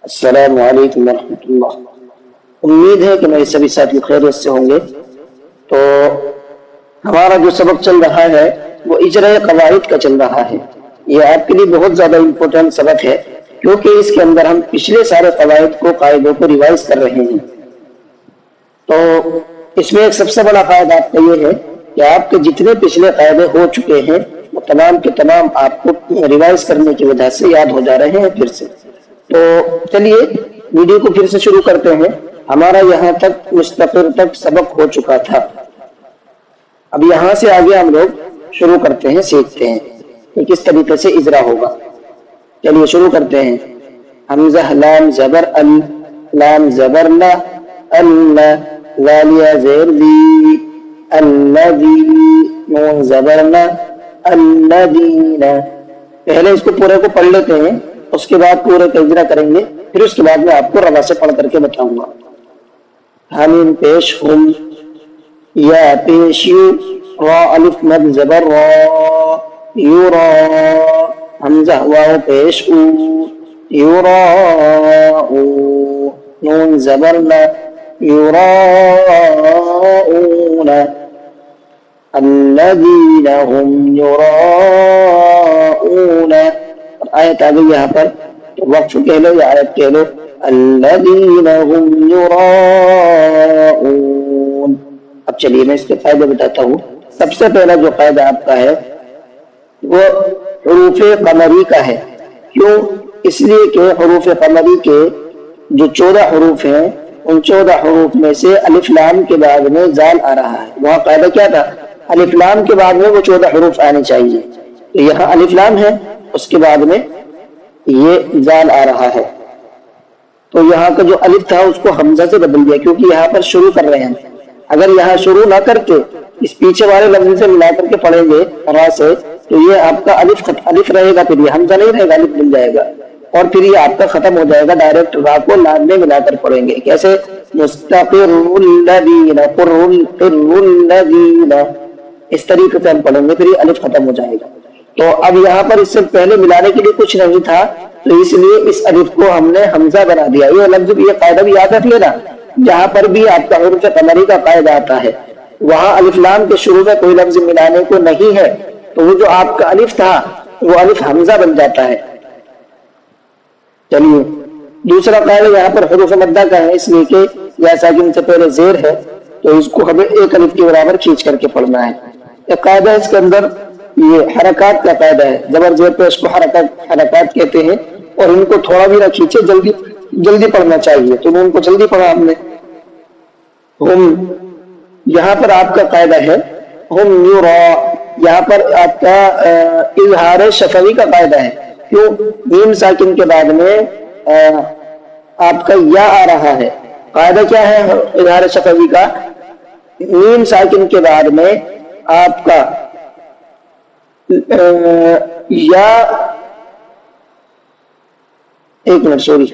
السلام علیکم ورحمۃ اللہ۔ امید ہے کہ میرے سبھی ساتھی خیریت سے ہوں گے۔ تو ہمارا جو سبق چل رہا ہے وہ اجراء قواعد کا چل رہا ہے۔ یہ آپ کے لیے بہت زیادہ امپورٹنٹ سبق ہے، کیونکہ اس کے اندر ہم پچھلے سارے قواعد کو قاعدوں کو ریوائز کر رہے ہیں۔ تو اس میں ایک سب سے بڑا فائدہ آپ کا یہ ہے کہ آپ کے جتنے پچھلے قاعدے ہو چکے ہیں وہ تمام کے تمام آپ کو ریوائز کرنے کی وجہ سے یاد ہو جا رہے ہیں پھر سے۔ تو چلیے ویڈیو کو پھر سے شروع کرتے ہیں۔ ہمارا یہاں تک مستقر تک سبق ہو چکا تھا، اب یہاں سے آگے ہم لوگ شروع کرتے ہیں، سیکھتے ہیں کہ کس طریقے سے اجرا ہوگا۔ چلیے شروع کرتے ہیں۔ حمزہ لام زبر ال، لام زبر لا، اللہ، لالیہ زیر ذی، الذی، نون زبر نا، الذین۔ پہلے اس کو پورے کو پڑھ لیتے ہیں، اس کے بعد پورے کا اجرا کریں گے، پھر اس کے بعد میں آپ کو روا سے پڑھ کر کے بتاؤں گا۔ حمیم پیش ہم، یا پیش یو، را الف مد زبر را، یورا، حمزہ واو پیش او، یورا او، نون زبر نا، یراؤون، الذین هم یراؤون۔ آیت آ گئی یہاں پر، وقف کہہ لو یا آیت کہہ لو، الذین هم یراؤون۔ اب چلیے میں اس کے فائدے بتاتا ہوں۔ سب سے پہلا جو فائدہ آپ کا ہے وہ حروف قمری کا ہے۔ کیوں؟ اس لیے کہ حروف قمری کے جو 14 حروف ہیں، ان 14 حروف میں سے الف لام کے بعد میں زال آ رہا ہے۔ وہاں قاعدہ کیا تھا؟ الف لام کے بعد میں وہ 14 حروف آنے چاہیے، تو یہاں الف لام ہے، اس کے بعد میں یہ زال آ رہا ہے، تو یہاں کا جو الف تھا اس کو حمزہ سے بدل دیا، کیونکہ یہاں پر شروع کر رہے ہیں۔ اگر یہاں شروع نہ کرتے اس پیچھے والے لفظ سے ملا کر کے پڑھیں گے را سے، تو یہ آپ کا الف رہے گا، پھر یہ حمزہ نہیں رہے گا، الف مل جائے گا، اور پھر یہ آپ کا ختم ہو جائے گا۔ ڈائریکٹ را کو لام میں ملا کر پڑھیں گے۔ کیسے؟ مستقر الذین، قر الذین، اس طریقے سے ہم پڑھیں گے، پھر یہ الف ختم ہو جائے گا۔ تو اب یہاں پر اس سے پہلے ملانے کے لیے کچھ نہیں تھا، تو اس لیے اس الف کو ہم نے حمزہ بنا دیا۔ یہ لفظ بھی، یہ قاعدہ بھی یاد رکھ لینا، جہاں پر بھی آپ کا حروف قمری کا قاعدہ آتا ہے وہاں الف لام کے شروع میں کوئی لفظ ملانے کو نہیں ہے، تو وہ جو آپ کا الف تھا وہ الف حمزہ بن جاتا ہے۔ چلیے دوسرا قاعدہ یہاں پر حروف مدہ کا ہے، اس لیے کہ یا ساکن سے پہلے زیر ہے، تو اس کو ہمیں ایک الف کے برابر کھینچ کر کے پڑھنا ہے۔ ایک قاعدہ اس کے اندر یہ حرکات کا قاعدہ ہے، زبر زیر پہ اس کو حرکات کہتے ہیں، اور ان کو تھوڑا بھی نہ کھینچے، جلدی پڑھنا چاہیے، تو ان کو جلدی پڑھا ہم نے۔ ہم، یہاں پر آپ کا قاعدہ ہے ہم یورا، یہاں پر آپ کا اظہار شفوی کا قاعدہ ہے۔ کیوں؟ میم ساکن کے بعد میں آپ کا یا آ رہا ہے۔ قاعدہ کیا ہے اظہار شفوی کا؟ میم ساکن کے بعد میں آپ کا یا، ایک منٹ سوری،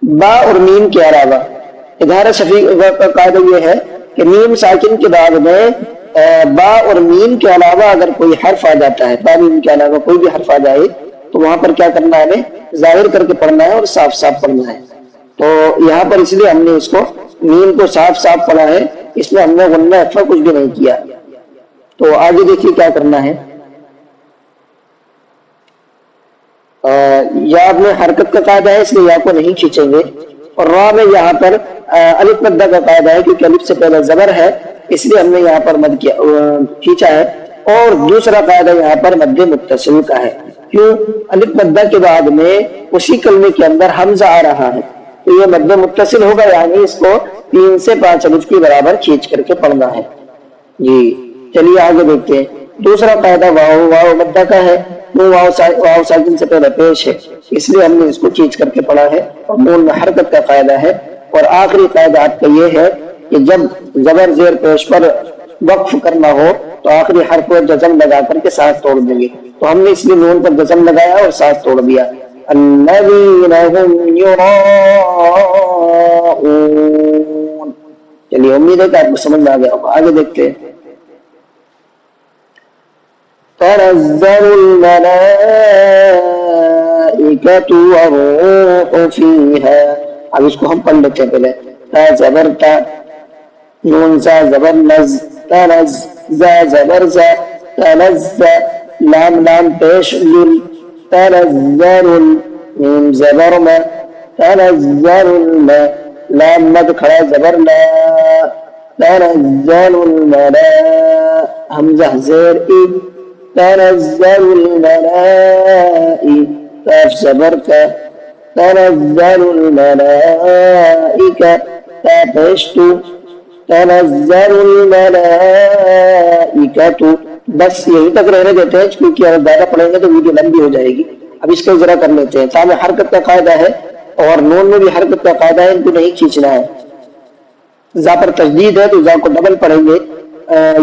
با اور میم کے علاوہ اظہار شفوی کا قاعدہ یہ ہے کہ میم ساکن کے بعد میں با اور میم کے علاوہ اگر کوئی حرف آ جاتا ہے، با میم کے علاوہ کوئی بھی حرف آ جائے، تو وہاں پر کیا کرنا ہے؟ ہمیں ظاہر کر کے پڑھنا ہے اور صاف صاف پڑھنا ہے۔ تو یہاں پر اس لیے ہم نے اس کو میم کو صاف صاف پڑھا ہے، اس میں ہم نے غنہ اخفا کچھ بھی نہیں کیا۔ تو آگے دیکھیے کیا کرنا ہے۔ یا میں حرکت کا قاعدہ ہے، اس لیے یا کو نہیں کھینچیں گے، اور را میں یہاں پر الف مدہ کا قاعدہ ہے، کیونکہ الف سے پہلے زبر ہے، اس لیے ہم نے یہاں پر مد کھینچا ہے۔ اور دوسرا قاعدہ یہاں پر مد متصل کا ہے۔ کیوں؟ الف مدہ کے بعد میں اسی کلمے کے اندر حمزہ آ رہا ہے، تو یہ مد متصل ہوگا، یعنی اس کو 3 سے 5 الف کے برابر کھینچ کر کے پڑھنا ہے۔ جی چلیے آگے دیکھتے ہیں۔ دوسرا قاعدہ واو مدہ کا ہے۔ واو ساکن سے پہلے پیش ہے، اس لیے ہم نے اس کو کھینچ کر کے پڑھا ہے، اور نون میں حرکت کا قاعدہ ہے۔ اور آخری قاعدہ آپ کا یہ ہے کہ جب زبر زیر پیش پر وقف کرنا ہو تو آخری حرف کو جزم لگا کر کے سانس توڑ دیں گے، تو ہم نے اس لیے نون پر جزم لگایا اور سانس توڑ دیا۔ الذین هم یراؤون۔ چلیے امید ہے کہ آپ کو سمجھ میں آ گیا ہوگا، آگے دیکھتے ہیں۔ تنزل الملائکۃ والروح فیہا. اب اس کو ہم پڑھ لیتے ہیں پہلے. تا زبر تا، نون زا زبر نز، تنز، زا زبر زا، تنز، لام لام پیش لل، تنزل، میم زبر ما، تنزل الما، لام مد کھڑا زبر لا، تنزل الملا، حمزہ زیر ای، تنزل الملائی، کاف زبر کا، تنزل الملائکہ، تا پیش تو، تنزل الملائکۃ. بس یہی تک رہنے دیتے ہیں کیونکہ اگر زیادہ پڑھیں گے تو ویڈیو لمبی ہو جائے گی. اب اس کو ذرا کر لیتے ہیں. تا میں حرکت کا قاعدہ ہے اور نون میں بھی حرکت کا قاعدہ ہے، ان کو نہیں کھینچنا ہے. زا پر تشدید ہے تو زا کو ڈبل پڑھیں گے.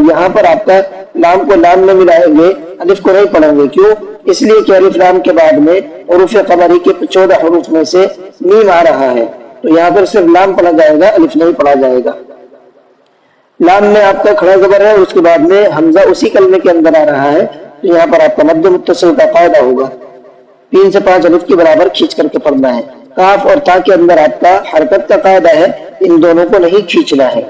یہاں پر آپ کا لام کو لام میں ملائیں گے، الف کو نہیں پڑھیں گے. کیوں؟ اس لیے کہ الف لام کے بعد میں حروف قمری کے 14 حروف میں سے میم آ رہا ہے، تو یہاں پر صرف لام پڑھا جائے گا، الف نہیں پڑھا جائے گا. لام میں آپ کا کھڑا زبر ہے، اس کے بعد میں حمزہ اسی کلمے کے اندر آ رہا ہے، تو یہاں پر آپ کا مد متصل کا قاعدہ ہوگا. 3 سے 5 الف کے برابر کھینچ کر کے پڑھنا ہے. کاف اور تا کے اندر آپ کا حرکت کا قاعدہ ہے، ان دونوں کو نہیں کھینچنا ہے.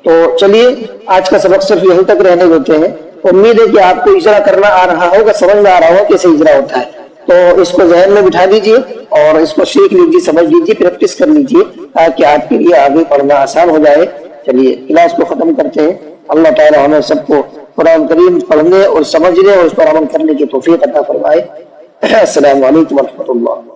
تو چلیے آج کا سبق صرف یہیں تک رہنے دیتے ہیں. امید ہے کہ آپ کو اجرا کرنا آ رہا ہوگا، سمجھ میں آ رہا ہوگا کیسے اجرا ہوتا ہے. تو اس کو ذہن میں بٹھا دیجئے اور اس کو سیکھ لیجیے، سمجھ لیجیے، پریکٹس کر لیجیے تاکہ آپ کے لیے آگے پڑھنا آسان ہو جائے. چلیے کلاس کو ختم کرتے ہیں. اللہ تعالی ہمیں سب کو قرآن کریم پڑھنے اور سمجھنے اور اس پر عمل کرنے کی توفیق عطا فرمائے. السلام علیکم ورحمۃ اللہ.